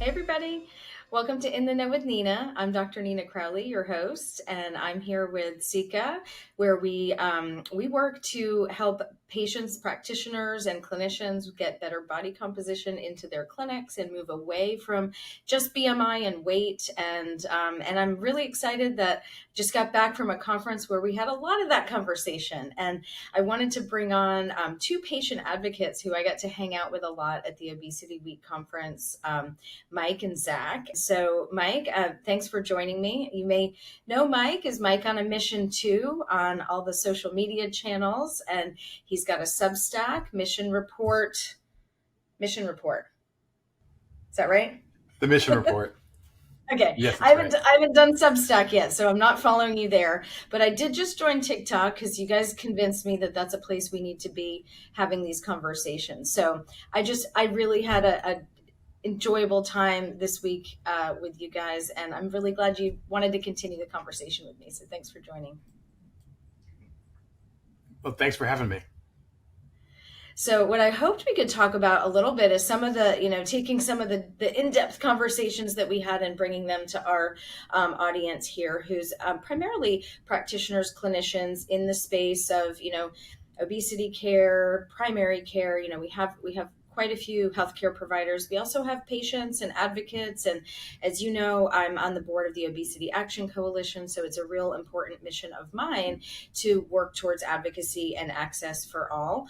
Hey, everybody. Welcome to In the Know with Nina. I'm Dr. Nina Crowley, your host, and I'm here with Seca, where we work to help patients, practitioners, and clinicians get better body composition into their clinics and move away from just BMI and weight. And I'm really excited that just got back from a conference where we had a lot of that conversation. And I wanted to bring on two patient advocates who I got to hang out with a lot at the Obesity Week conference. Mike and Zach. So, Mike, thanks for joining me. You may know Mike is Mike on a Mission too on all the social media channels, and he's got a Substack, Mission Report. Mission Report. Is that right? The mission report. Okay, Yes, I that's haven't right. I haven't done Substack yet, so I'm not following you there. But I did just join TikTok because you guys convinced me that that's a place we need to be having these conversations. So I really had a enjoyable time this week with you guys, and I'm really glad you wanted to continue the conversation with me. So thanks for joining. Well, thanks for having me. So what I hoped we could talk about a little bit is some of the, taking some of the in-depth conversations that we had and bringing them to our audience here, who's primarily practitioners, clinicians in the space of, obesity care, primary care. We have quite a few healthcare providers. We also have patients and advocates. And as you know, I'm on the board of the Obesity Action Coalition. So it's a real important mission of mine to work towards advocacy and access for all.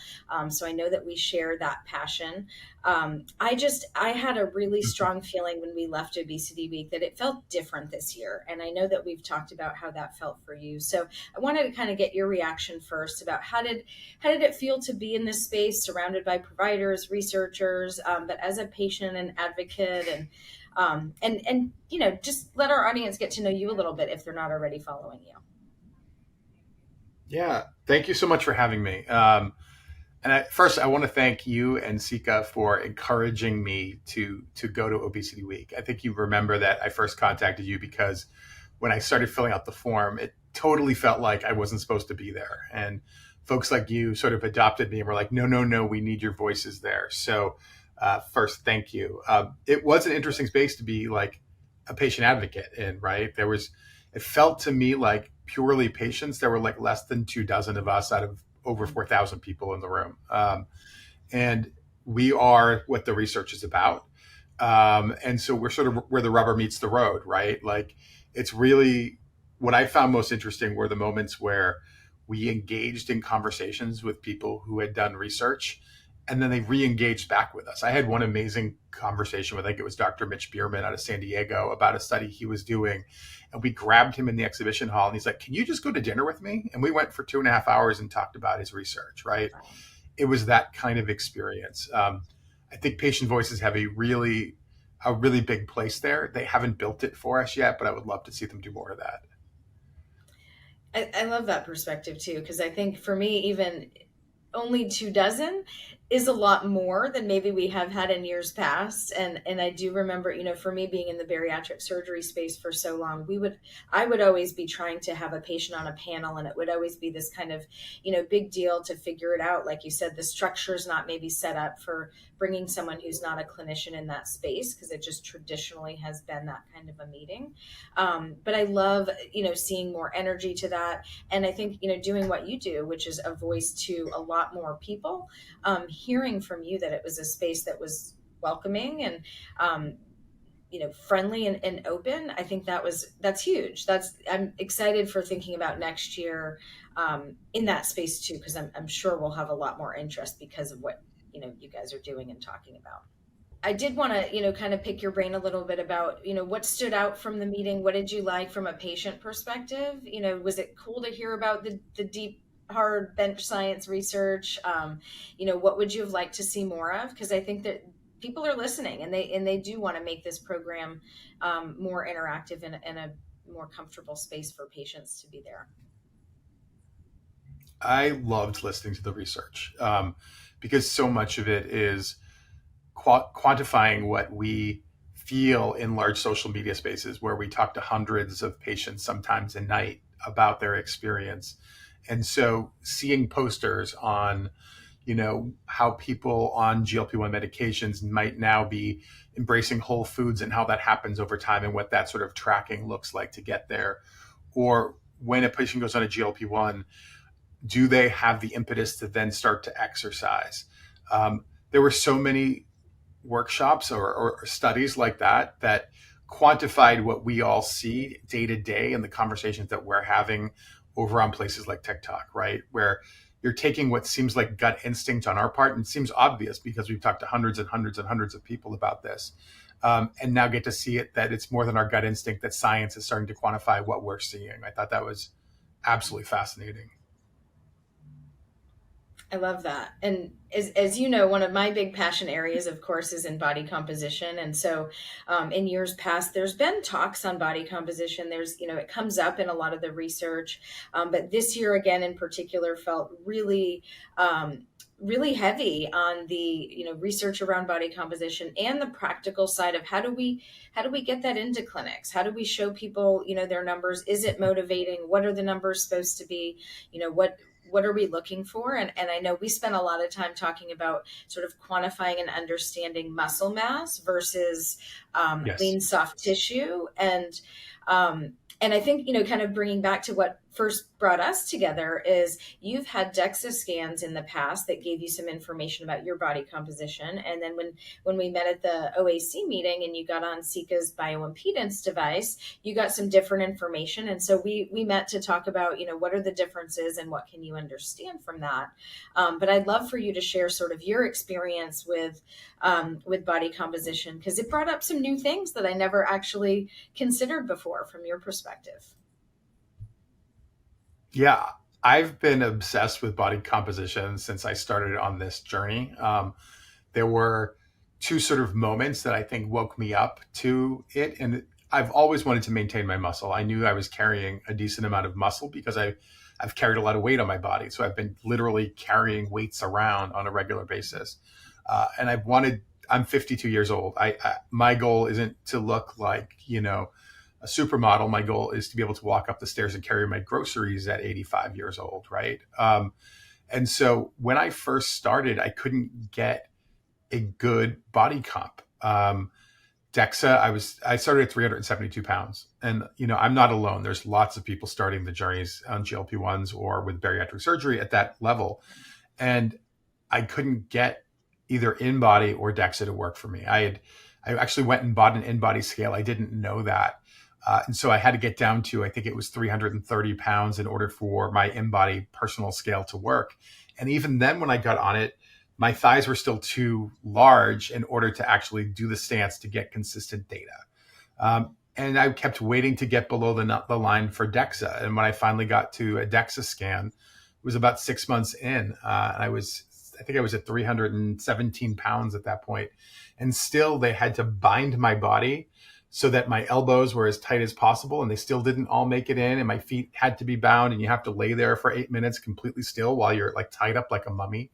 So I know that we share that passion. I had a really strong feeling when we left Obesity Week that it felt different this year. And I know that we've talked about how that felt for you. So I wanted to kind of get your reaction first about how did it feel to be in this space surrounded by providers, researchers, but as a patient and advocate, and just let our audience get to know you a little bit if they're not already following you. Yeah, thank you so much for having me. First, I want to thank you and Sika for encouraging me to go to Obesity Week. I think you remember that I first contacted you because when I started filling out the form, it totally felt like I wasn't supposed to be there. And folks like you sort of adopted me and were like, no, no, no, we need your voices there. So first, thank you. It was an interesting space to be like a patient advocate in, right? It felt to me like purely patients. There were like less than 24 of us out of over 4,000 people in the room. And we are what the research is about. And so we're sort of where the rubber meets the road, right? Like it's really what I found most interesting were the moments where we engaged in conversations with people who had done research and then they re-engaged back with us. I had one amazing conversation with, I think it was Dr. Mitch Bierman out of San Diego about a study he was doing. And we grabbed him in the exhibition hall and he's like, can you just go to dinner with me? And we went for 2.5 hours and talked about his research, right? It was that kind of experience. I think patient voices have a really big place there. They haven't built it for us yet, but I would love to see them do more of that. I love that perspective too, because I think for me, even only 24 is a lot more than maybe we have had in years past. And I do remember, for me being in the bariatric surgery space for so long, I would always be trying to have a patient on a panel, and it would always be this kind of, big deal to figure it out. Like you said, the structure is not maybe set up for bringing someone who's not a clinician in that space, because it just traditionally has been that kind of a meeting. But I love, seeing more energy to that. And I think, doing what you do, which is a voice to a lot more people, hearing from you that it was a space that was welcoming and, friendly and open. I think that's huge. I'm excited for thinking about next year in that space too, because I'm sure we'll have a lot more interest because of what, you guys are doing and talking about. I did want to, kind of pick your brain a little bit about, what stood out from the meeting. What did you like from a patient perspective? Was it cool to hear about the deep, hard bench science research? What would you have liked to see more of? Because I think that people are listening and they do want to make this program more interactive and a more comfortable space for patients to be there. I loved listening to the research because so much of it is quantifying what we feel in large social media spaces where we talk to hundreds of patients sometimes a night about their experience. And so seeing posters on how people on GLP-1 medications might now be embracing whole foods and how that happens over time and what that sort of tracking looks like to get there. Or when a patient goes on a GLP-1, do they have the impetus to then start to exercise? There were so many workshops or studies like that quantified what we all see day to day in the conversations that we're having over on places like TikTok, right? Where you're taking what seems like gut instinct on our part and seems obvious because we've talked to hundreds and hundreds and hundreds of people about this, and now get to see it that it's more than our gut instinct, that science is starting to quantify what we're seeing. I thought that was absolutely fascinating. I love that. And as you know, one of my big passion areas, of course, is in body composition. And so in years past, there's been talks on body composition. It comes up in a lot of the research. But this year, again, in particular, felt really heavy on the research around body composition and the practical side of how do we get that into clinics, how do we show people their numbers, is it motivating, what are the numbers supposed to be, what are we looking for? And I know we spent a lot of time talking about sort of quantifying and understanding muscle mass versus Yes. lean soft tissue. And I think, kind of bringing back to what first brought us together is you've had DEXA scans in the past that gave you some information about your body composition. And then when we met at the OAC meeting and you got on Seca's bioimpedance device, you got some different information. And so we met to talk about, what are the differences and what can you understand from that. But I'd love for you to share sort of your experience with body composition, because it brought up some new things that I never actually considered before from your perspective. Yeah, I've been obsessed with body composition since I started on this journey. There were two sort of moments that I think woke me up to it. And I've always wanted to maintain my muscle. I knew I was carrying a decent amount of muscle because I've carried a lot of weight on my body. So I've been literally carrying weights around on a regular basis. And I'm 52 years old. My goal isn't to look like, a supermodel. My goal is to be able to walk up the stairs and carry my groceries at 85 years old, right? And so when I first started, I couldn't get a good body comp. DEXA, I started at 372 pounds. And, I'm not alone. There's lots of people starting the journeys on GLP-1s or with bariatric surgery at that level. And I couldn't get either InBody or DEXA to work for me. I actually went and bought an InBody scale. I didn't know that. And so I had to get down to, I think it was 330 pounds in order for my InBody personal scale to work. And even then, when I got on it, my thighs were still too large in order to actually do the stance to get consistent data. And I kept waiting to get below the line for DEXA. And when I finally got to a DEXA scan, it was about 6 months in. And I think I was at 317 pounds at that point. And still they had to bind my body so that my elbows were as tight as possible, and they still didn't all make it in, and my feet had to be bound, and you have to lay there for 8 minutes completely still while you're like tied up like a mummy.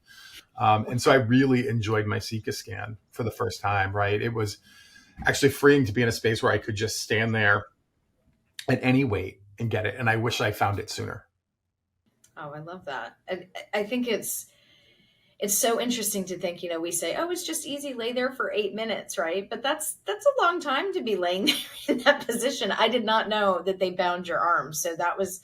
And so I really enjoyed my Seca scan for the first time, right? It was actually freeing to be in a space where I could just stand there at any weight and get it. And I wish I found it sooner. Oh, I love that. I think it's so interesting to think, we say, oh, it's just easy, lay there for 8 minutes, right? But that's a long time to be laying there in that position. I did not know that they bound your arms. So that was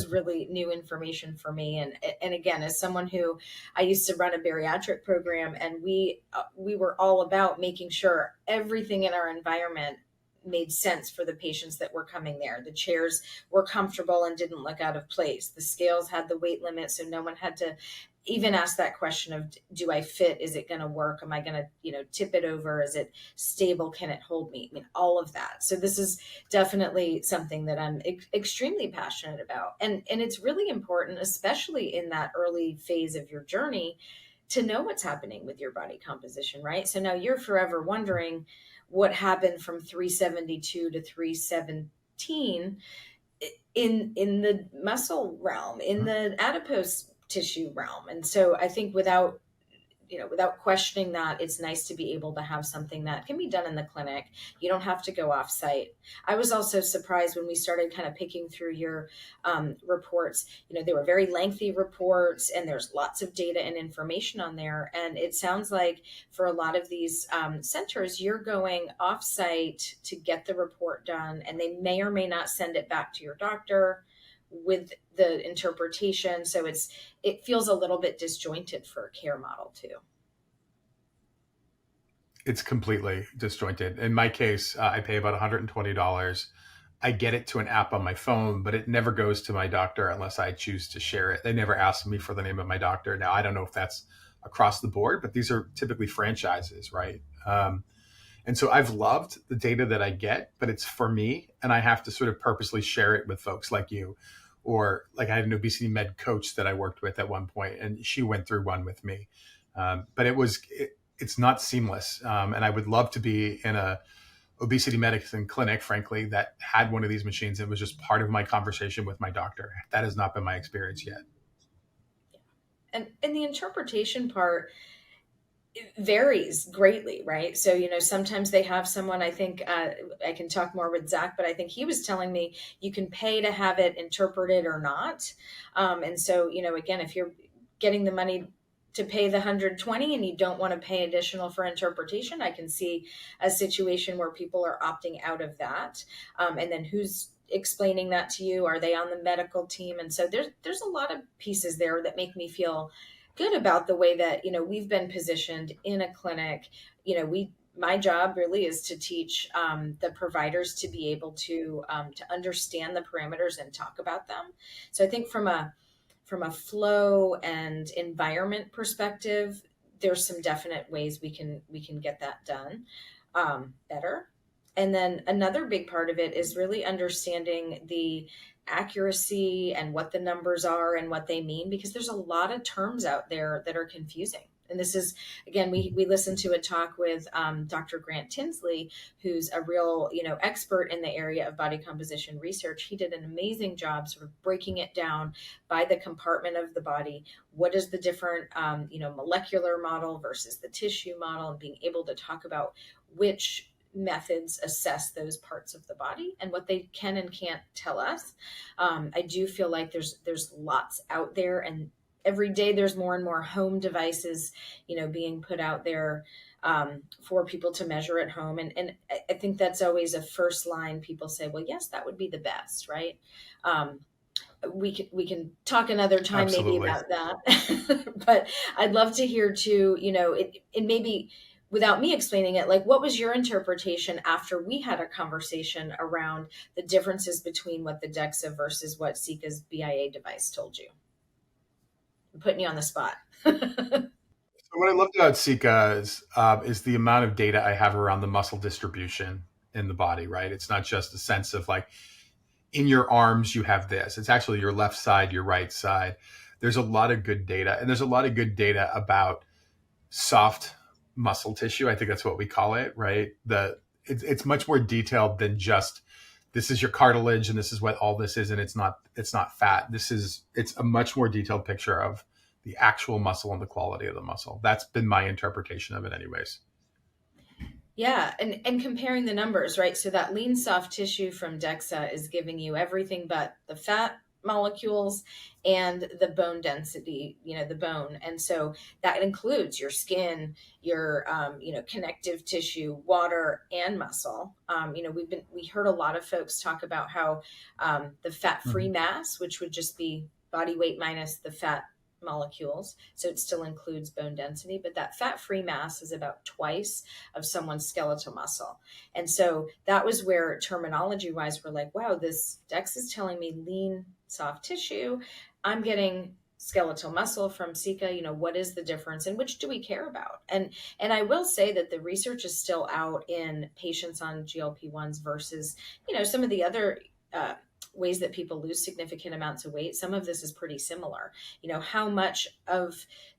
really new information for me. And again, as someone who I used to run a bariatric program, and we were all about making sure everything in our environment made sense for the patients that were coming there. The chairs were comfortable and didn't look out of place. The scales had the weight limit, so no one had to even ask that question of, do I fit? Is it going to work? Am I going to, tip it over? Is it stable? Can it hold me? I mean, all of that. So this is definitely something that I'm extremely passionate about. And it's really important, especially in that early phase of your journey, to know what's happening with your body composition, right? So now you're forever wondering what happened from 372 to 317 in the muscle realm, in the adipose tissue realm. And so I think without without questioning that, it's nice to be able to have something that can be done in the clinic. You don't have to go off site. I was also surprised when we started kind of picking through your reports. They were very lengthy reports, and there's lots of data and information on there. And it sounds like for a lot of these centers, you're going off site to get the report done, and they may or may not send it back to your doctor with the interpretation. So it feels a little bit disjointed for a care model too. It's completely disjointed. In my case, I pay about $120. I get it to an app on my phone, but it never goes to my doctor unless I choose to share it. They never ask me for the name of my doctor. Now, I don't know if that's across the board, but these are typically franchises, right? And so I've loved the data that I get, but it's for me, and I have to sort of purposely share it with folks like you. Or like I had an obesity med coach that I worked with at one point, and she went through one with me. But it's not seamless. And I would love to be in a obesity medicine clinic, frankly, that had one of these machines. It was just part of my conversation with my doctor. That has not been my experience yet. And the interpretation part, it varies greatly, right? So, sometimes they have someone, I think I can talk more with Zach, but I think he was telling me you can pay to have it interpreted or not. And so, again, if you're getting the money to pay the 120 and you don't want to pay additional for interpretation, I can see a situation where people are opting out of that. And then who's explaining that to you? Are they on the medical team? And so there's a lot of pieces there that make me feel good about the way that, we've been positioned in a clinic. My job really is to teach the providers to be able to understand the parameters and talk about them. So I think from a flow and environment perspective, there's some definite ways we can get that done better. And then another big part of it is really understanding the accuracy and what the numbers are and what they mean, because there's a lot of terms out there that are confusing. And this is, again, we listened to a talk with Dr. Grant Tinsley, who's a real, expert in the area of body composition research. He did an amazing job sort of breaking it down by the compartment of the body. What is the different, molecular model versus the tissue model, and being able to talk about which methods assess those parts of the body and what they can and can't tell us. I do feel like there's lots out there, and every day there's more and more home devices, being put out there for people to measure at home. And I think that's always a first line. People say, well, yes, that would be the best, right? We can talk another time Absolutely. maybe about that. But I'd love to hear too, it maybe without me explaining it, like, what was your interpretation after we had a conversation around the differences between what the DEXA versus what Seca's BIA device told you? I'm putting you on the spot. So what I loved about seca is the amount of data I have around the muscle distribution in the body, right? It's not just a sense of like, in your arms, you have this. It's actually your left side, your right side. There's a lot of good data, and there's a lot of good data about soft muscle tissue. I think that's what we call it, right? It's much more detailed than just this is your cartilage and this is what all this is, and it's not fat. It's a much more detailed picture of the actual muscle and the quality of the muscle. That's been my interpretation of it anyways. Yeah, and comparing the numbers, right? So that lean soft tissue from DEXA is giving you everything but the fat molecules and the bone density, the bone. And so that includes your skin, your, connective tissue, water, and muscle. We heard a lot of folks talk about how the fat-free mass, which would just be body weight minus the fat molecules, so it still includes bone density, but that fat-free mass is about twice of someone's skeletal muscle. And so that was where terminology wise we're like, wow, this DEX is telling me lean soft tissue, I'm getting skeletal muscle from seca. What is the difference, and which do we care about? And I will say that the research is still out in patients on GLP-1s versus some of the other ways that people lose significant amounts of weight. Some of this is pretty similar. How much of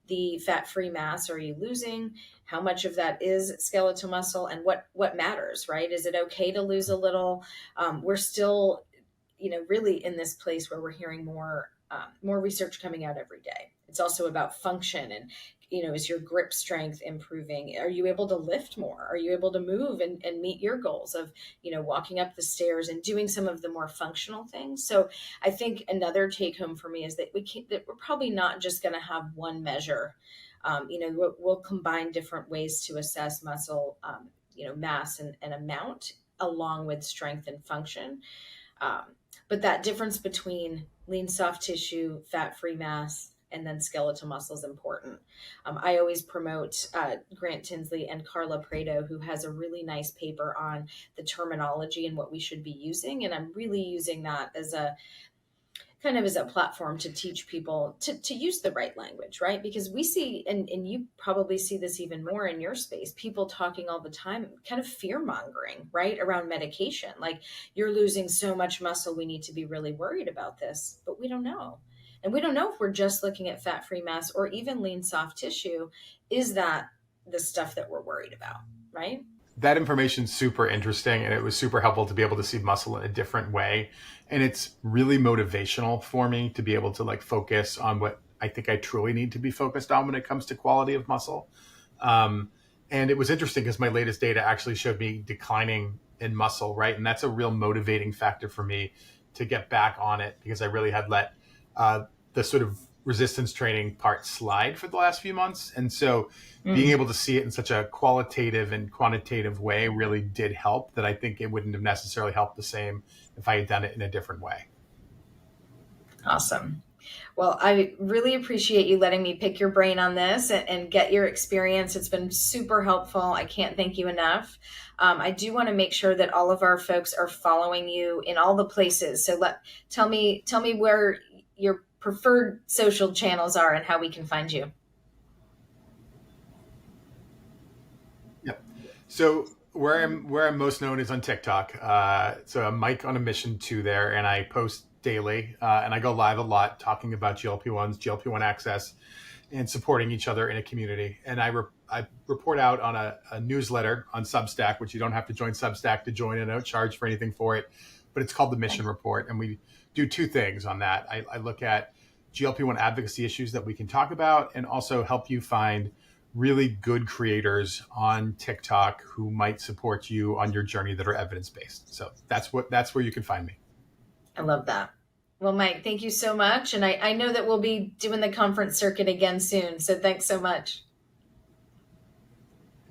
the fat-free mass are you losing? How much of that is skeletal muscle, and what matters, right? Is it okay to lose a little? We're still, really in this place where we're hearing more research coming out every day. It's also about function and is your grip strength improving? Are you able to lift more? Are you able to move and meet your goals of, walking up the stairs and doing some of the more functional things? So I think another take home for me is that that we're probably not just going to have one measure. We'll combine different ways to assess muscle, mass and amount, along with strength and function. Um, but that difference between lean soft tissue, fat-free mass, and then skeletal muscle is important. I always promote Grant Tinsley and Carla Prado, who has a really nice paper on the terminology and what we should be using. And I'm really using that as a kind of as a platform to teach people to use the right language, right? Because we see, and you probably see this even more in your space, people talking all the time, kind of fear mongering, right? Around medication. Like, you're losing so much muscle, we need to be really worried about this, but we don't know. And we don't know if we're just looking at fat-free mass or even lean soft tissue. Is that the stuff that we're worried about, right? That information's super interesting, and it was super helpful to be able to see muscle in a different way. And it's really motivational for me to be able to like focus on what I think I truly need to be focused on when it comes to quality of muscle. And it was interesting because my latest data actually showed me declining in muscle, right? And that's a real motivating factor for me to get back on it, because I really had let the sort of resistance training part slide for the last few months. And so being able to see it in such a qualitative and quantitative way really did help, that I think it wouldn't have necessarily helped the same if I had done it in a different way. Awesome. Well, I really appreciate you letting me pick your brain on this and get your experience. It's been super helpful. I can't thank you enough. I do want to make sure that all of our folks are following you in all the places. So tell me where your preferred social channels are and how we can find you. Yep. So where I'm most known is on TikTok. So I'm Mike on a Mission 2 there, and I post daily, and I go live a lot talking about GLP-1s, GLP-1 access, and supporting each other in a community. And I report out on a newsletter on Substack, which you don't have to join Substack to join, and I don't charge for anything for it, but it's called the Mission Report. And we do two things on that. I look at GLP-1 advocacy issues that we can talk about, and also help you find really good creators on TikTok who might support you on your journey that are evidence-based. So that's where you can find me. I love that. Well, Mike, thank you so much. And I know that we'll be doing the conference circuit again soon. So thanks so much.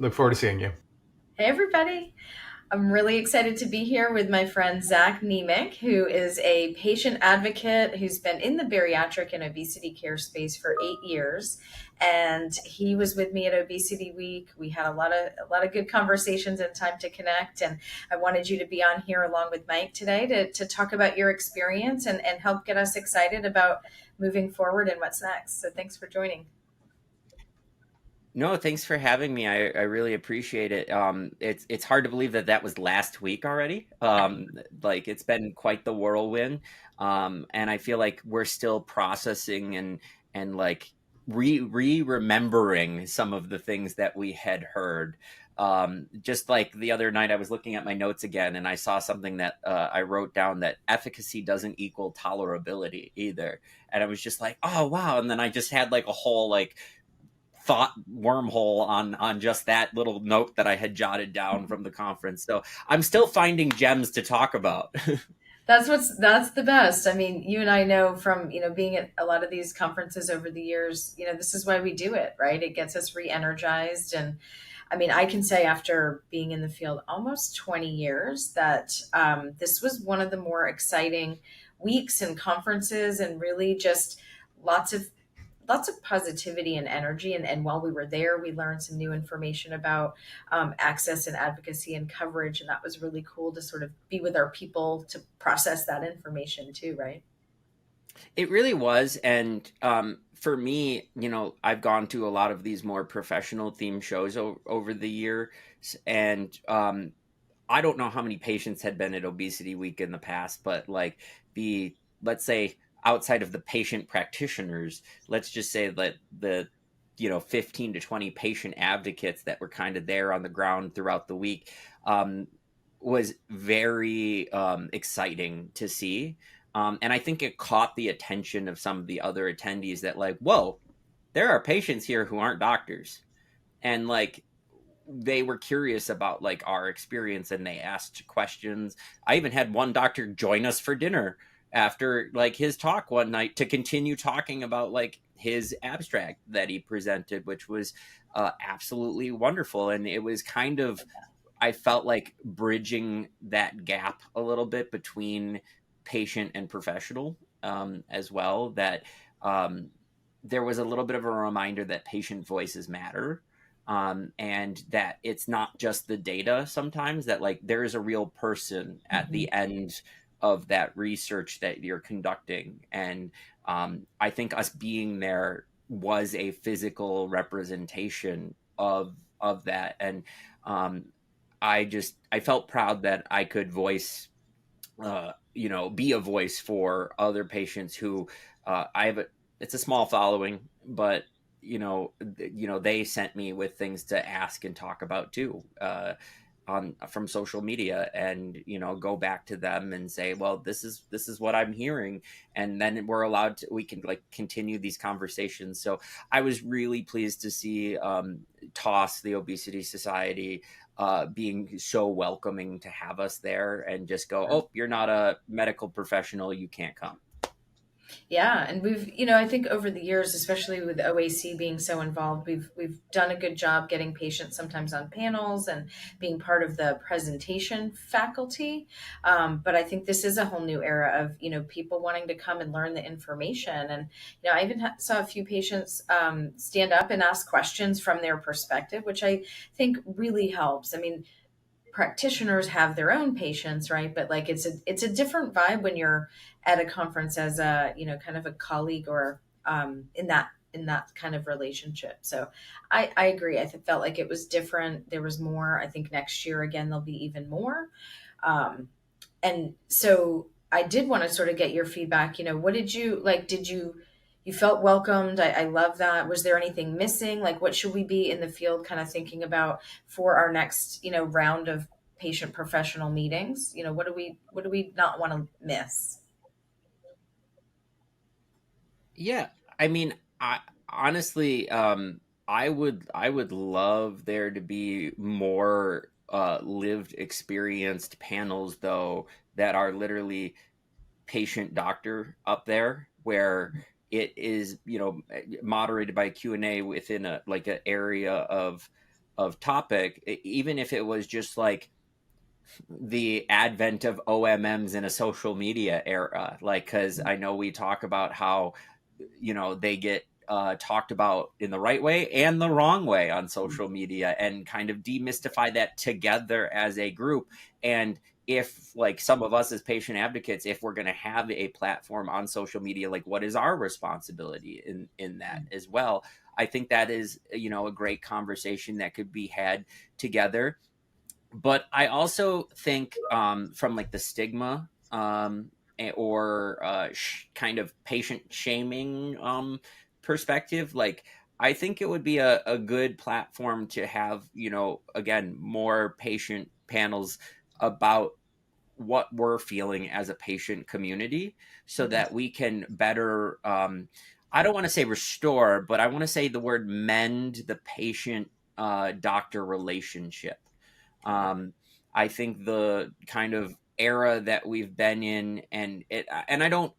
Look forward to seeing you. Hey, everybody. I'm really excited to be here with my friend Zach Niemiec, who is a patient advocate who's been in the bariatric and obesity care space for 8 years. And he was with me at Obesity Week. We had a lot of good conversations and time to connect. And I wanted you to be on here along with Mike today to talk about your experience and help get us excited about moving forward and what's next. So thanks for joining. No, thanks for having me. I really appreciate it. It's hard to believe that was last week already. Like, it's been quite the whirlwind. And I feel like we're still processing and like remembering some of the things that we had heard. Just like the other night, I was looking at my notes again, and I saw something that I wrote down, that efficacy doesn't equal tolerability either. And I was just like, oh, wow. And then I just had like a whole like thought wormhole on just that little note that I had jotted down from the conference. So I'm still finding gems to talk about. That's the best. I mean, you and I know from, being at a lot of these conferences over the years, this is why we do it, right? It gets us re-energized. And I mean, I can say after being in the field almost 20 years that this was one of the more exciting weeks and conferences, and really just lots of positivity and energy. And while we were there, we learned some new information about access and advocacy and coverage. And that was really cool to sort of be with our people to process that information too, right? It really was. And for me, I've gone to a lot of these more professional theme shows over the years. And I don't know how many patients had been at Obesity Week in the past, but like let's say, outside of the patient practitioners, let's just say that the 15 to 20 patient advocates that were kind of there on the ground throughout the week was very exciting to see. And I think it caught the attention of some of the other attendees that like, whoa, there are patients here who aren't doctors, and like they were curious about like our experience and they asked questions. I even had one doctor join us for dinner after like his talk one night to continue talking about like his abstract that he presented, which was absolutely wonderful. And it was kind of, I felt like bridging that gap a little bit between patient and professional, as well. That um, there was a little bit of a reminder that patient voices matter, and that it's not just the data sometimes, that like there is a real person at Mhm. the end of that research that you're conducting. And I think us being there was a physical representation of that. And um, I felt proud that I could voice, be a voice for other patients who, I have it's a small following, but they sent me with things to ask and talk about too, on from social media, and go back to them and say, well, this is what I'm hearing, and then we can like continue these conversations. So I was really pleased to see, toss the Obesity Society being so welcoming to have us there, and just go, oh, you're not a medical professional, you can't come. Yeah, and we've, I think over the years, especially with OAC being so involved, we've done a good job getting patients sometimes on panels and being part of the presentation faculty. But I think this is a whole new era of people wanting to come and learn the information. And I even saw a few patients stand up and ask questions from their perspective, which I think really helps. I mean, practitioners have their own patients, right? But like it's a different vibe when you're at a conference as a kind of a colleague, or in that kind of relationship. So I agree. Felt like it was different. There was more. I think next year again there'll be even more. And so I did want to sort of get your feedback. What did you like? You felt welcomed? I love that. Was there anything missing? Like, what should we be in the field kind of thinking about for our next round of patient professional meetings? What do we not want to miss? Yeah, I mean, I honestly, I would love there to be more lived experienced panels though, that are literally patient doctor up there, where it is moderated by Q&A within a like an area of topic. Even if it was just like the advent of OMMs in a social media era, like, because I know we talk about how they get talked about in the right way and the wrong way on social media, and kind of demystify that together as a group. And if like some of us as patient advocates, if we're going to have a platform on social media, like what is our responsibility in that as well? I think that is a great conversation that could be had together. But I also think, from like the stigma, or kind of patient shaming perspective, like I think it would be a good platform to have, again, more patient panels about what we're feeling as a patient community, so that we can better, I don't want to say restore, but I want to say the word mend the patient doctor relationship. um, I think the kind of era that we've been in, and I don't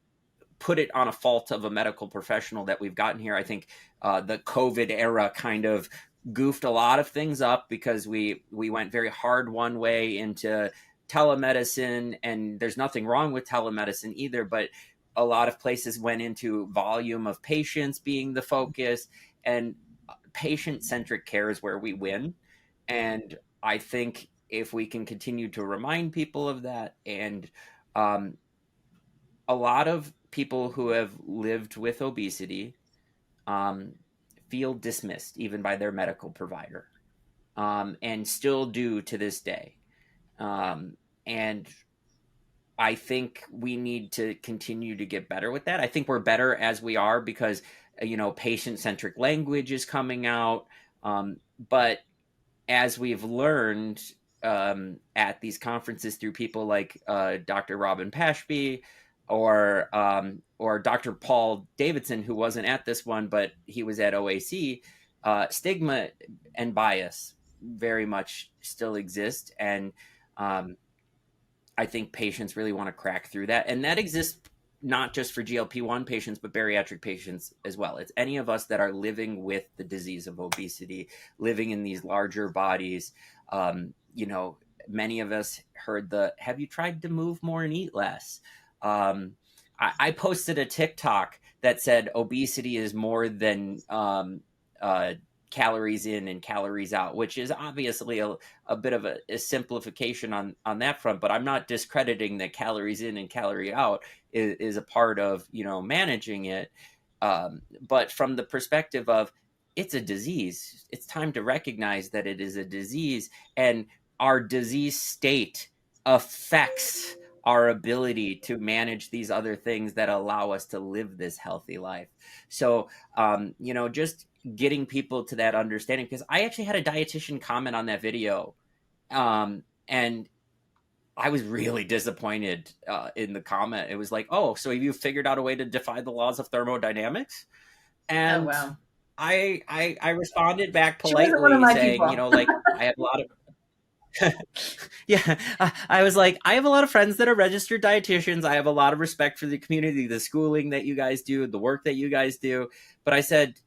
put it on a fault of a medical professional that we've gotten here. I think the COVID era kind of goofed a lot of things up, because we went very hard one way into telemedicine, and there's nothing wrong with telemedicine either, but a lot of places went into volume of patients being the focus, and patient centric care is where we win. And I think if we can continue to remind people of that, and um, a lot of people who have lived with obesity um, feel dismissed even by their medical provider, and still do to this day. And I think we need to continue to get better with that. I think we're better as we are, because patient centric language is coming out. But as we've learned, at these conferences through people like Dr. Robin Pashby, or Dr. Paul Davidson, who wasn't at this one, but he was at OAC. Stigma and bias very much still exist, and I think patients really want to crack through that, and that exists not just for GLP-1 patients, but bariatric patients as well. It's any of us that are living with the disease of obesity, living in these larger bodies. You know, many of us heard have you tried to move more and eat less? I posted a TikTok that said obesity is more than calories in and calories out, which is obviously a bit of a simplification on that front, but I'm not discrediting that calories in and calorie out is a part of, you know, managing it. But from the perspective of it's a disease, it's time to recognize that it is a disease, and our disease state affects our ability to manage these other things that allow us to live this healthy life. So, you know, just getting people to that understanding, because I actually had a dietitian comment on that video, and I was really disappointed in the comment. It was like, oh, so you figured out a way to defy the laws of thermodynamics? Oh, And wow. I responded back She wasn't one of politely my saying, you people. know, like, I have a lot of yeah, I was like, I have a lot of friends that are registered dietitians. I have a lot of respect for the community, the schooling that you guys do, the work that you guys do. But I said,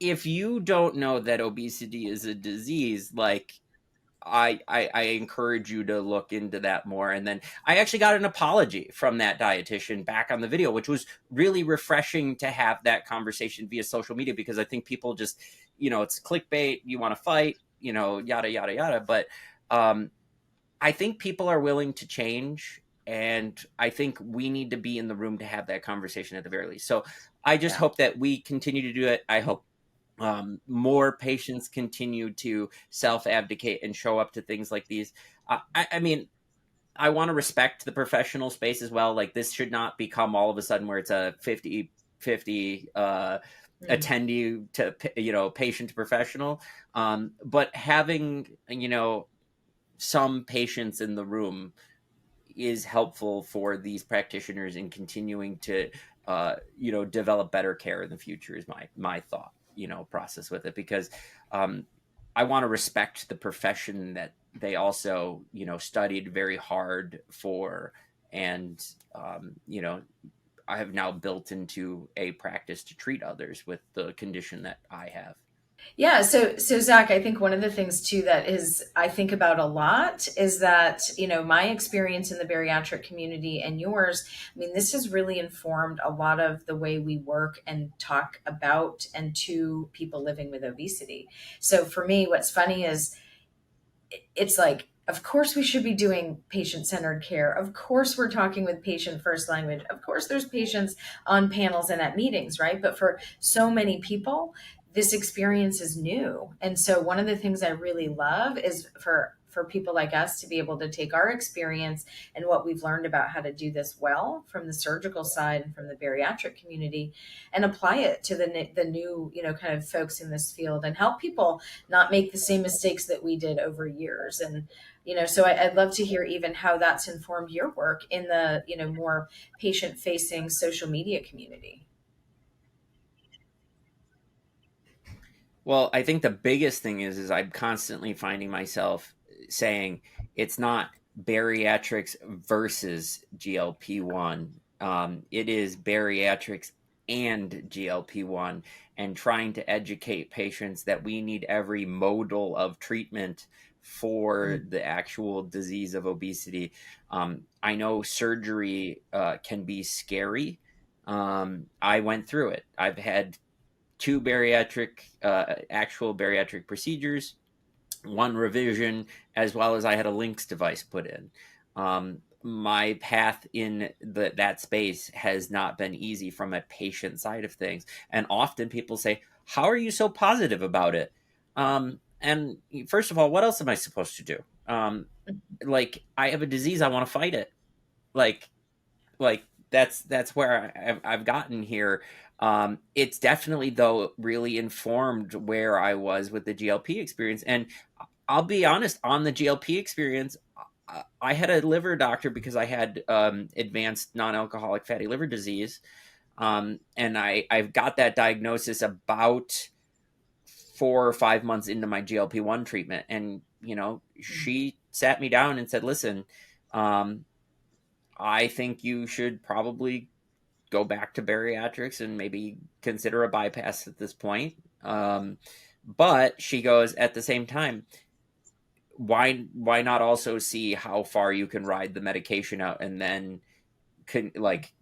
if you don't know that obesity is a disease, like, I encourage you to look into that more. And then I actually got an apology from that dietitian back on the video, which was really refreshing to have that conversation via social media, because I think people just, you know, it's clickbait, you want to fight, you know, yada, yada, yada. But I think people are willing to change. And I think we need to be in the room to have that conversation at the very least. So I just Yeah. hope that we continue to do it. I hope more patients continue to self-advocate and show up to things like these. I mean, I want to respect the professional space as well. Like, this should not become all of a sudden where it's a 50-50 Mm. attendee to, you know, patient to professional. But having, you know, some patients in the room is helpful for these practitioners in continuing to you know, develop better care in the future, is my thought, you know, process with it. Because I want to respect the profession that they also, you know, studied very hard for. And you know, I have now built into a practice to treat others with the condition that I have. Yeah, so Zach, I think one of the things too that is I think about a lot is that, you know, my experience in the bariatric community and yours, I mean, this has really informed a lot of the way we work and talk about and to people living with obesity. So for me, what's funny is it's like, of course we should be doing patient-centered care. Of course we're talking with patient first language. Of course there's patients on panels and at meetings, right? But for so many people, this experience is new. And so one of the things I really love is for people like us to be able to take our experience and what we've learned about how to do this well from the surgical side and from the bariatric community and apply it to the new, you know, kind of folks in this field and help people not make the same mistakes that we did over years. And, you know, so I'd love to hear even how that's informed your work in the, you know, more patient facing social media community. Well, I think the biggest thing is I'm constantly finding myself saying it's not bariatrics versus GLP-1. It is bariatrics and GLP-1, and trying to educate patients that we need every modal of treatment for the actual disease of obesity. I know surgery can be scary. I went through it. I've had two bariatric, actual bariatric procedures, one revision, as well as I had a Lynx device put in. My path in that space has not been easy from a patient side of things. And often people say, how are you so positive about it? And first of all, what else am I supposed to do? Like, I have a disease, I want to fight it. Like, like that's where I've gotten here. It's definitely, though, really informed where I was with the GLP experience. And I'll be honest, on the GLP experience, I had a liver doctor because I had advanced non-alcoholic fatty liver disease. And I've got that diagnosis about 4 or 5 months into my GLP-1 treatment. And, she sat me down and said, listen, um, I think you should probably go back to bariatrics and maybe consider a bypass at this point. But she goes, at the same time, why not also see how far you can ride the medication out and then can like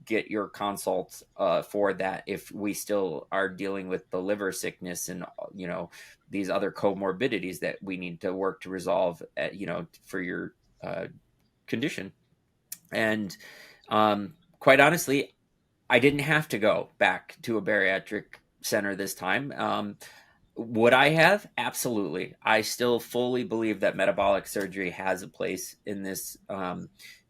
get your consults for that if we still are dealing with the liver sickness and these other comorbidities that we need to work to resolve for your condition. And quite honestly, I didn't have to go back to a bariatric center this time. Would I have? Absolutely. I still fully believe that metabolic surgery has a place in this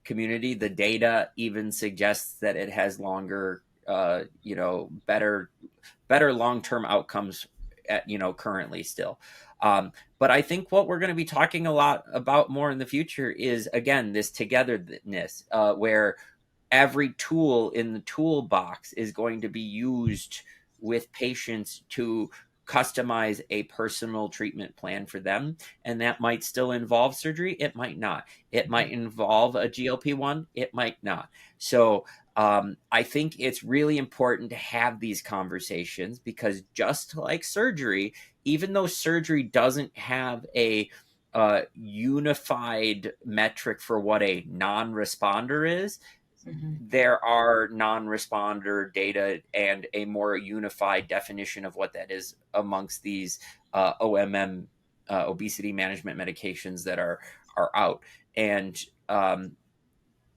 community. The data even suggests that it has longer, better long-term outcomes currently still. But I think what we're going to be talking a lot about more in the future is, again, this togetherness, where every tool in the toolbox is going to be used with patients to customize a personal treatment plan for them. And that might still involve surgery. It might not. It might involve a GLP-1. It might not. So I think it's really important to have these conversations because just like surgery, even though surgery doesn't have a unified metric for what a non-responder is, there are non-responder data and a more unified definition of what that is amongst these OMM obesity management medications that are out. And the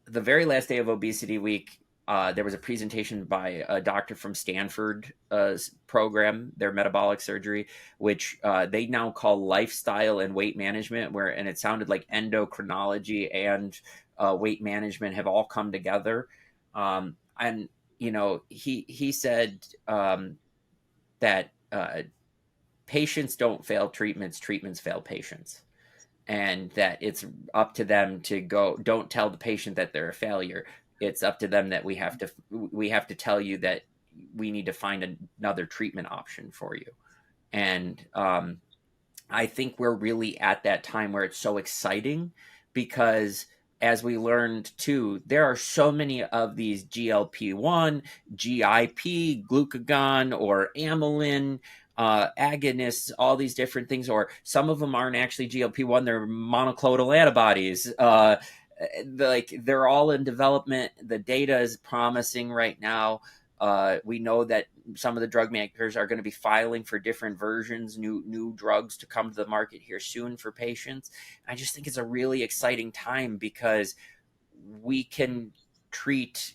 very last day of Obesity Week, there was a presentation by a doctor from Stanford program, their metabolic surgery, which they now call lifestyle and weight management, and it sounded like endocrinology and weight management have all come together. And he said that patients don't fail treatments, treatments fail patients, and that it's up to them to go. Don't tell the patient that they're a failure. It's up to them that we have to tell you that we need to find another treatment option for you. And I think we're really at that time where it's so exciting because, as we learned too, there are so many of these GLP-1, GIP, glucagon, or amylin agonists, all these different things, or some of them aren't actually GLP-1, they're monoclonal antibodies. They're all in development. The data is promising right now. We know that some of the drug makers are going to be filing for different versions, new drugs to come to the market here soon for patients. I just think it's a really exciting time because we can treat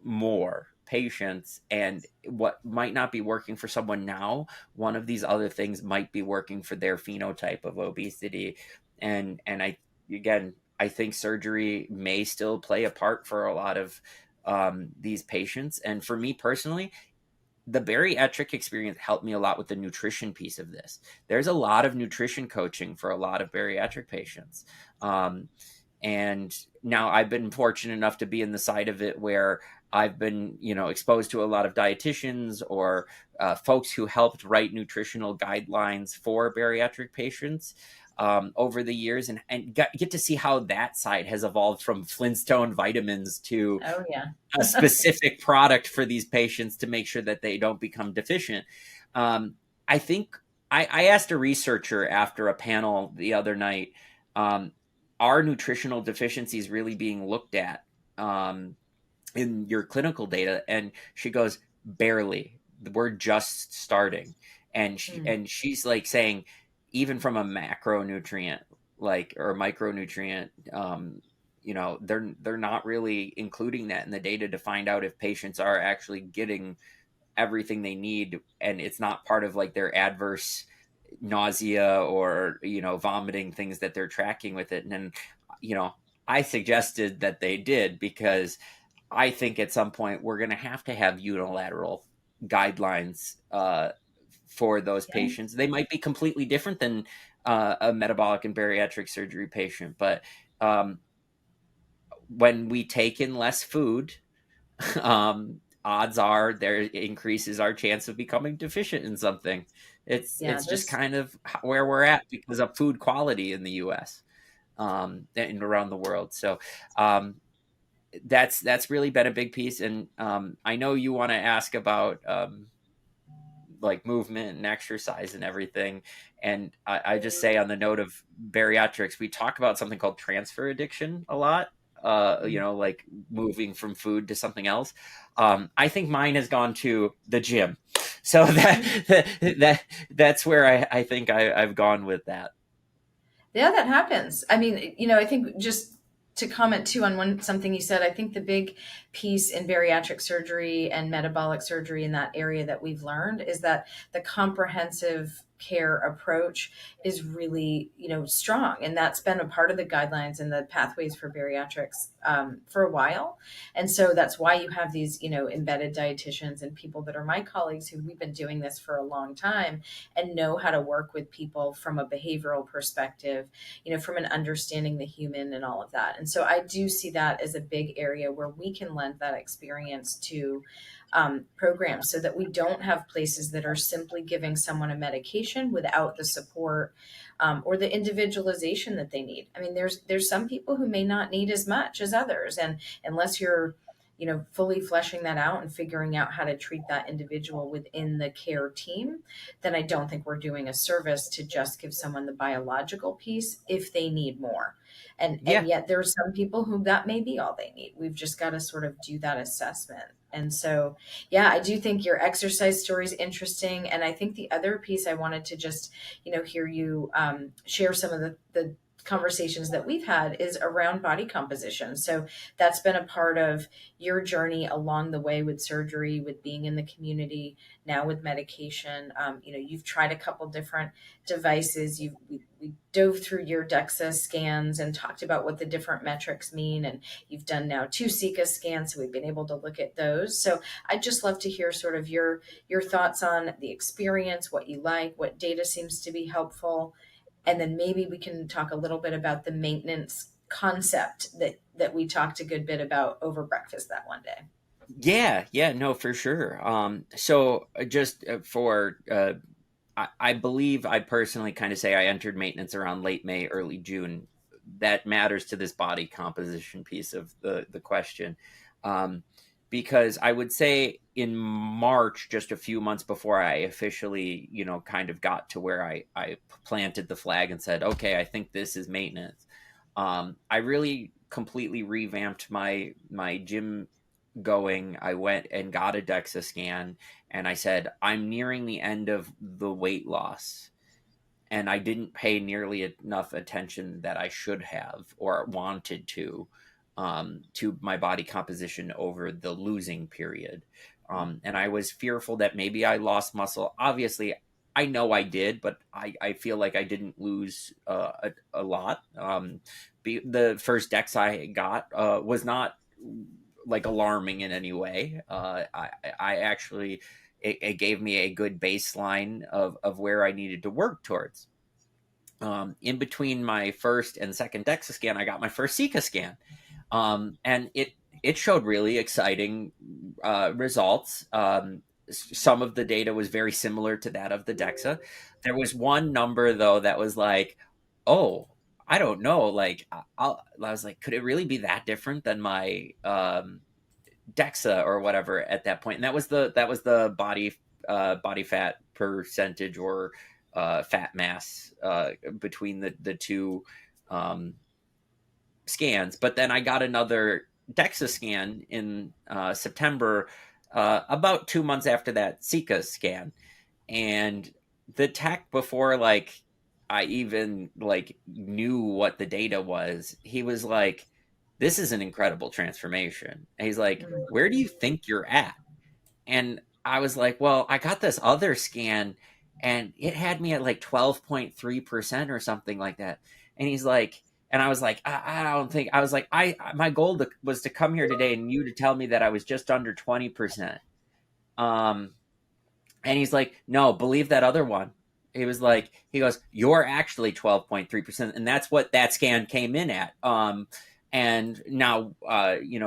more patients, and what might not be working for someone now, one of these other things might be working for their phenotype of obesity. And I think surgery may still play a part for a lot of these patients. And for me personally, the bariatric experience helped me a lot with the nutrition piece of this. There's a lot of nutrition coaching for a lot of bariatric patients. And now I've been fortunate enough to be in the side of it where I've been, exposed to a lot of dietitians or folks who helped write nutritional guidelines for bariatric patients over the years, and get to see how that side has evolved from Flintstone vitamins to a specific product for these patients to make sure that they don't become deficient. I think I asked a researcher after a panel the other night, are nutritional deficiencies really being looked at in your clinical data? And she goes, barely. We're just starting. And she's like saying, even from a macronutrient or micronutrient, they're not really including that in the data to find out if patients are actually getting everything they need, and it's not part of their adverse nausea or vomiting things that they're tracking with it. And then I suggested that they did, because I think at some point we're going to have unilateral guidelines for those patients. They might be completely different than a metabolic and bariatric surgery patient, but um, when we take in less food, odds are there increases our chance of becoming deficient in something. Yeah, It's just there's kind of where we're at because of food quality in the U.S. And around the world. So um, that's really been a big piece. And I know you want to ask about like movement and exercise and everything. And I just say on the note of bariatrics, we talk about something called transfer addiction a lot. Like moving from food to something else. I think mine has gone to the gym, so that's where I think I've gone with that. Yeah, that happens. I mean, I think just to comment too on something you said, I think the big piece in bariatric surgery and metabolic surgery in that area that we've learned is that the comprehensive care approach is really, strong. And that's been a part of the guidelines and the pathways for bariatrics for a while. And so that's why you have these, embedded dietitians and people that are my colleagues who we've been doing this for a long time and know how to work with people from a behavioral perspective, from an understanding the human and all of that. And so I do see that as a big area where we can lend that experience to programs so that we don't have places that are simply giving someone a medication without the support or the individualization that they need. I mean, there's some people who may not need as much as others, and unless you're fully fleshing that out and figuring out how to treat that individual within the care team, then I don't think we're doing a service to just give someone the biological piece if they need more. And Yeah. yet there are some people who that may be all they need. We've just got to sort of do that assessment. And so, yeah, I do think your exercise story is interesting. And I think the other piece I wanted to just, hear you share some of the conversations that we've had is around body composition. So that's been a part of your journey along the way with surgery, with being in the community, now with medication. You've tried a couple different devices. We dove through your DEXA scans and talked about what the different metrics mean. And you've done now 2 seca scans, so we've been able to look at those. So I'd just love to hear sort of your thoughts on the experience, what you like, what data seems to be helpful, and then maybe we can talk a little bit about the maintenance concept that we talked a good bit about over breakfast that one day. Yeah, no, for sure. So just for I believe I personally kind of say I entered maintenance around late May, early June. That matters to this body composition piece of the question. Um, because I would say in March, just a few months before I officially, kind of got to where I planted the flag and said, okay, I think this is maintenance. I really completely revamped my gym going. I went and got a DEXA scan and I said, I'm nearing the end of the weight loss. And I didn't pay nearly enough attention that I should have or wanted to my body composition over the losing period. And I was fearful that maybe I lost muscle. Obviously, I know I did, but I feel like I didn't lose a lot. The first Dex I got was not like alarming in any way. I actually it gave me a good baseline of where I needed to work towards. In between my first and second DEXA scan, I got my first seca scan, and it showed really exciting results. Some of the data was very similar to that of the DEXA. There was one number though that was like, oh, I don't know. Like I was like, could it really be that different than my DEXA or whatever at that point? And that was the body fat percentage or fat mass between the two um, scans. But then I got another DEXA scan in September, about 2 months after that seca scan, and the tech before like I even like knew what the data was, he was like, "This is an incredible transformation." And he's like, "Where do you think you're at?" And I was like, "Well, I got this other scan and it had me at like 12.3% or something like that." And he's like, and I was like, I don't think, I was like, my goal was to come here today and you to tell me that I was just under 20%. Um, and he's like, no, believe that other one. he goes, you're actually 12.3%. And that's what that scan came in at. And now,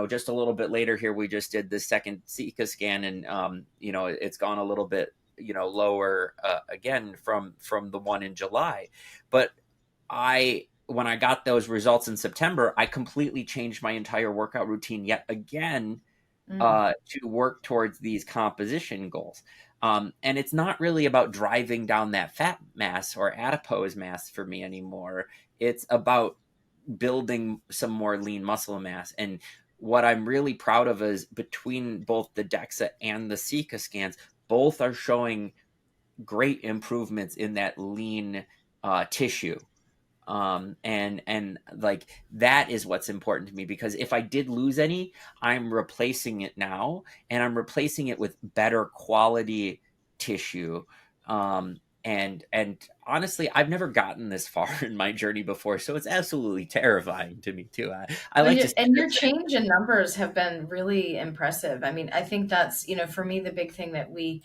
just a little bit later here, we just did the second seca scan, and, it's gone a little bit, lower, again from the one in July. But when I got those results in September, I completely changed my entire workout routine yet again, to work towards these composition goals. And it's not really about driving down that fat mass or adipose mass for me anymore. It's about building some more lean muscle mass. And what I'm really proud of is between both the DEXA and the seca scans, both are showing great improvements in that lean tissue. And like that is what's important to me, because if I did lose any, I'm replacing it now, and I'm replacing it with better quality tissue. And honestly, I've never gotten this far in my journey before, so it's absolutely terrifying to me too. I Well, like to say and your change in numbers have been really impressive. I mean, I think that's, for me, the big thing that we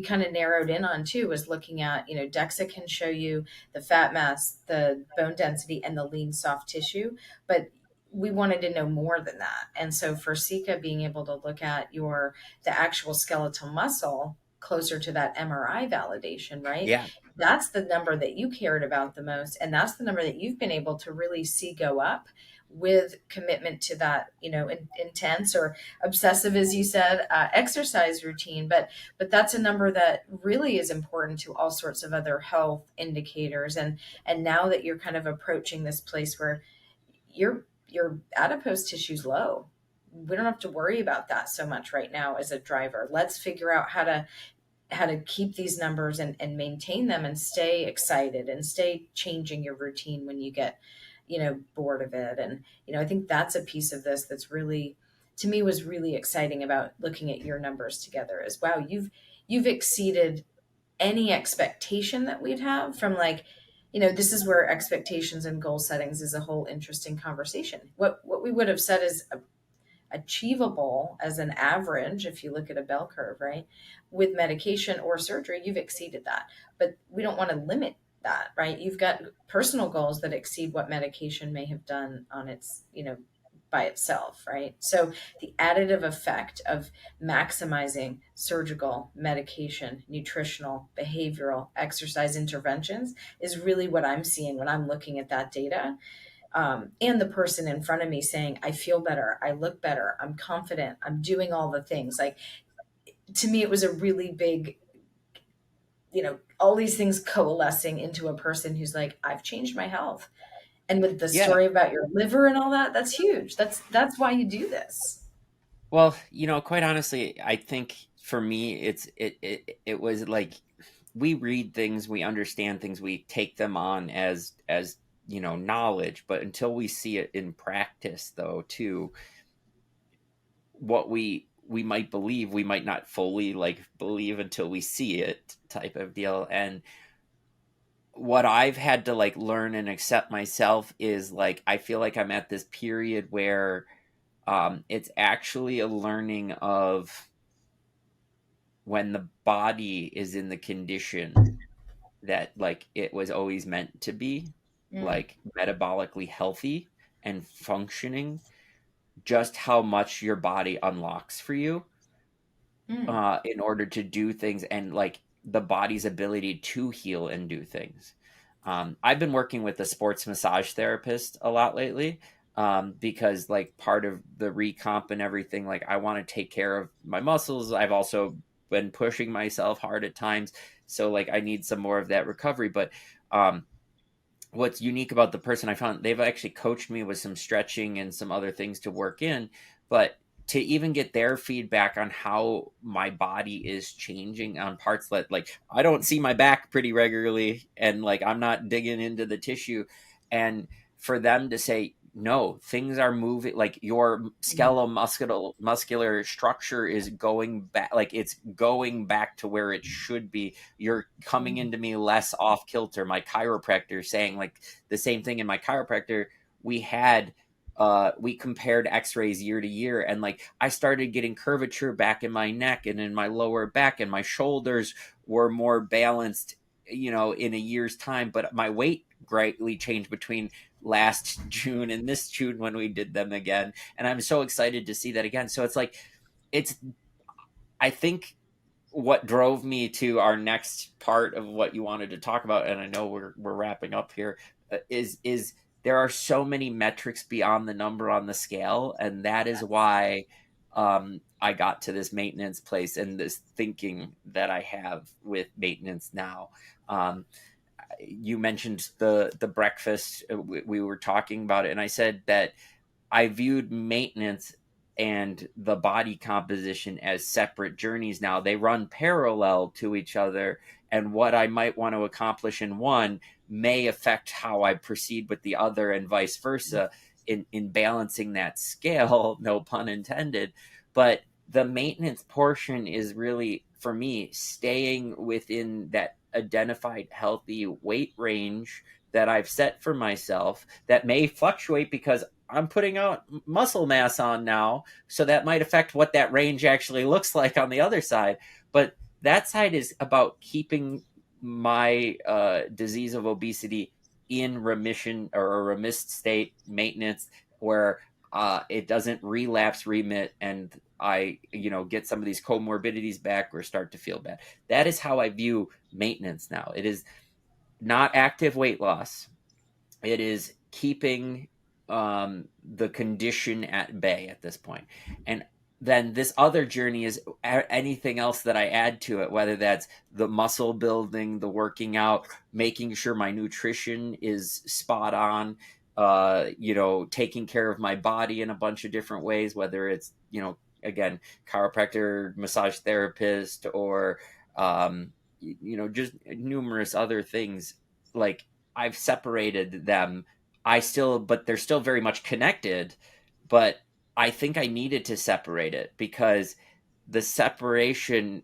kind of narrowed in on too was looking at, DEXA can show you the fat mass, the bone density, and the lean soft tissue, but we wanted to know more than that. And so for seca, being able to look at the actual skeletal muscle closer to that MRI validation, right? yeah. That's the number that you cared about the most. And that's the number that you've been able to really see go up with commitment to that, intense or obsessive, as you said, exercise routine. But that's a number that really is important to all sorts of other health indicators. And now that you're kind of approaching this place where your adipose tissue's low, we don't have to worry about that so much right now as a driver. Let's figure out how to keep these numbers and maintain them and stay excited and stay changing your routine when you get, bored of it. And, I think that's a piece of this that's really, to me, was really exciting about looking at your numbers together as, wow, you've exceeded any expectation that we'd have from, like, this is where expectations and goal settings is a whole interesting conversation. What we would have said is achievable as an average, if you look at a bell curve, right, with medication or surgery, you've exceeded that. But we don't want to limit that, right? You've got personal goals that exceed what medication may have done on its, by itself, right? So the additive effect of maximizing surgical, medication, nutritional, behavioral, exercise interventions is really what I'm seeing when I'm looking at that data. And the person in front of me saying, I feel better, I look better, I'm confident, I'm doing all the things. Like, to me, it was a really big, all these things coalescing into a person who's like, I've changed my health. And with the Yeah. story about your liver and all that, that's huge. That's why you do this. Well, quite honestly, I think for me, it was like, we read things, we understand things, we take them on as knowledge, but until we see it in practice, though, too, what we might believe, we might not fully believe until we see it, type of deal. And what I've had to learn and accept myself is I feel like I'm at this period where it's actually a learning of when the body is in the condition that it was always meant to be, metabolically healthy and functioning, just how much your body unlocks for you in order to do things, and the body's ability to heal and do things. I've been working with a sports massage therapist a lot lately, because part of the recomp and everything, I want to take care of my muscles. I've also been pushing myself hard at times, so I need some more of that recovery. But what's unique about the person I found, they've actually coached me with some stretching and some other things to work in, but to even get their feedback on how my body is changing on parts that I don't see my back pretty regularly, and I'm not digging into the tissue, and for them to say, no, things are moving, your skeletal muscular structure is going back, it's going back to where it should be. You're coming into me less off kilter. My chiropractor saying the same thing. In my chiropractor, we compared x-rays year to year, and I started getting curvature back in my neck and in my lower back, and my shoulders were more balanced in a year's time, but my weight greatly changed between last June and this June when we did them again. And I'm so excited to see that again. So it's like, it's, I think what drove me to our next part of what you wanted to talk about, and I know we're wrapping up here, is there are so many metrics beyond the number on the scale, and that is why I got to this maintenance place and this thinking that I have with maintenance now. You mentioned the breakfast. We were talking about it, and I said that I viewed maintenance and the body composition as separate journeys now. They run parallel to each other, and what I might want to accomplish in one may affect how I proceed with the other, and vice versa, in balancing that scale, no pun intended. But the maintenance portion is really, for me, staying within that identified healthy weight range that I've set for myself, that may fluctuate because I'm putting out muscle mass on now. So that might affect what that range actually looks like on the other side. But that side is about keeping my disease of obesity in remission, or a remissed state, maintenance, where it doesn't relapse, remit, and I, get some of these comorbidities back or start to feel bad. That is how I view maintenance now. It is not active weight loss. It is keeping the condition at bay at this point. And then this other journey is anything else that I add to it, whether that's the muscle building, the working out, making sure my nutrition is spot on, taking care of my body in a bunch of different ways, whether it's, again, chiropractor, massage therapist, or, just numerous other things. Like, I've separated them. But they're still very much connected, but I think I needed to separate it because the separation,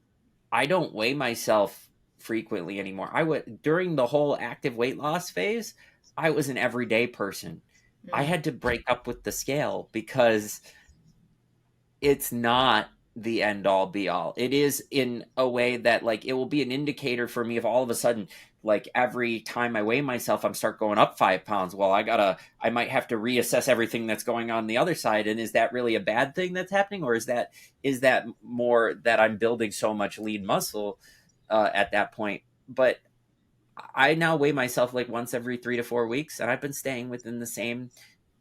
I don't weigh myself frequently anymore. During the whole active weight loss phase, I was an everyday person. I had to break up with the scale because it's not the end all be all. It is in a way that, like, it will be an indicator for me if all of a sudden, like, every time I weigh myself, I'm start going up 5 pounds. Well, I might have to reassess everything that's going on the other side. And is that really a bad thing that's happening? Or is that more that I'm building so much lean muscle at that point? But I now weigh myself like once every 3 to 4 weeks, and I've been staying within the same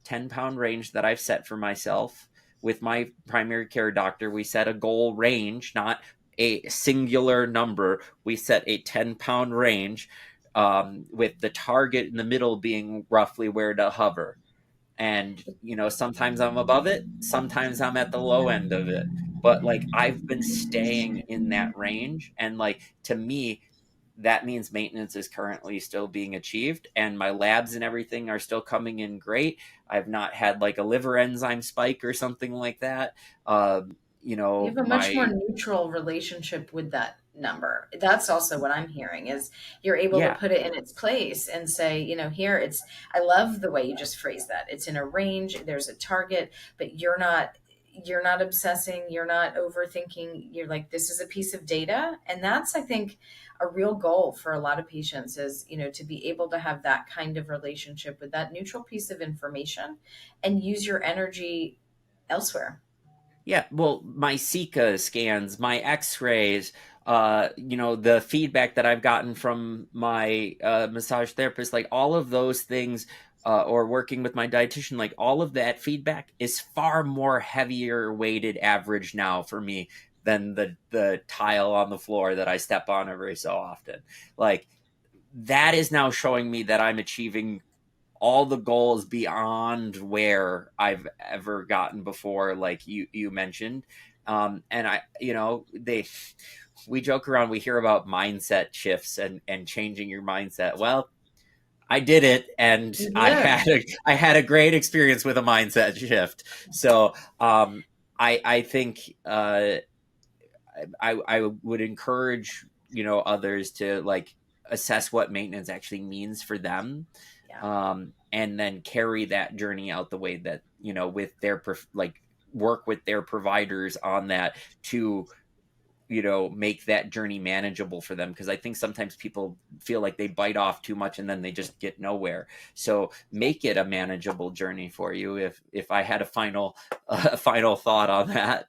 10-pound range that I've set for myself. With my primary care doctor, we set a goal range, not a singular number. We set a 10-pound range, with the target in the middle being roughly where to hover. And, sometimes I'm above it, sometimes I'm at the low end of it. But, like, I've been staying in that range. And, like, to me, that means maintenance is currently still being achieved, and my labs and everything are still coming in great. I've not had like a liver enzyme spike or something like that. You have a much more neutral relationship with that number. That's also what I'm hearing, is you're able to put it in its place and say, here I love the way you just phrased that. It's in a range, there's a target, but you're not obsessing, you're not overthinking. You're like, this is a piece of data. And that's, I think, a real goal for a lot of patients is, to be able to have that kind of relationship with that neutral piece of information and use your energy elsewhere. Yeah, well, my seca scans, my x-rays, the feedback that I've gotten from my massage therapist, like all of those things, or working with my dietitian, like all of that feedback is far more heavier weighted average now for me than the tile on the floor that I step on every so often. Like, that is now showing me that I'm achieving all the goals beyond where I've ever gotten before, like you mentioned. And we joke around, we hear about mindset shifts and changing your mindset. Well, I did it, and I had a great experience with a mindset shift. So I think I would encourage others to like assess what maintenance actually means for them, and then carry that journey out the way that with their work with their providers on that to make that journey manageable for them, because I think sometimes people feel like they bite off too much and then they just get nowhere. So make it a manageable journey for you, if I had a final thought on that.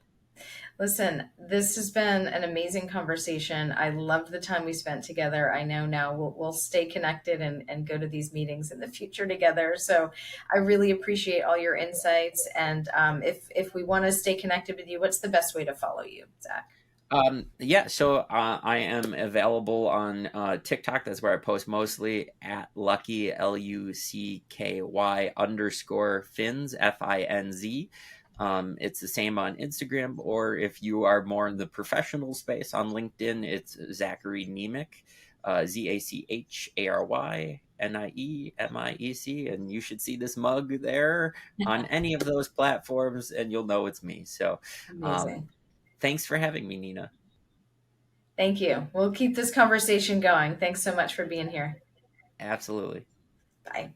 Listen, this has been an amazing conversation. I loved the time we spent together. I know now we'll stay connected and go to these meetings in the future together. So I really appreciate all your insights. And if we want to stay connected with you, what's the best way to follow you, Zach? Yeah, so I am available on TikTok. That's where I post mostly, at Lucky, LUCKY_fins, FINZ. It's the same on Instagram, or if you are more in the professional space, on LinkedIn, it's Zachary Niemiec, ZACHARYNIEMIEC, and you should see this mug there on any of those platforms, and you'll know it's me. So, Amazing. thanks for having me, Nina. Thank you. We'll keep this conversation going. Thanks so much for being here. Absolutely. Bye.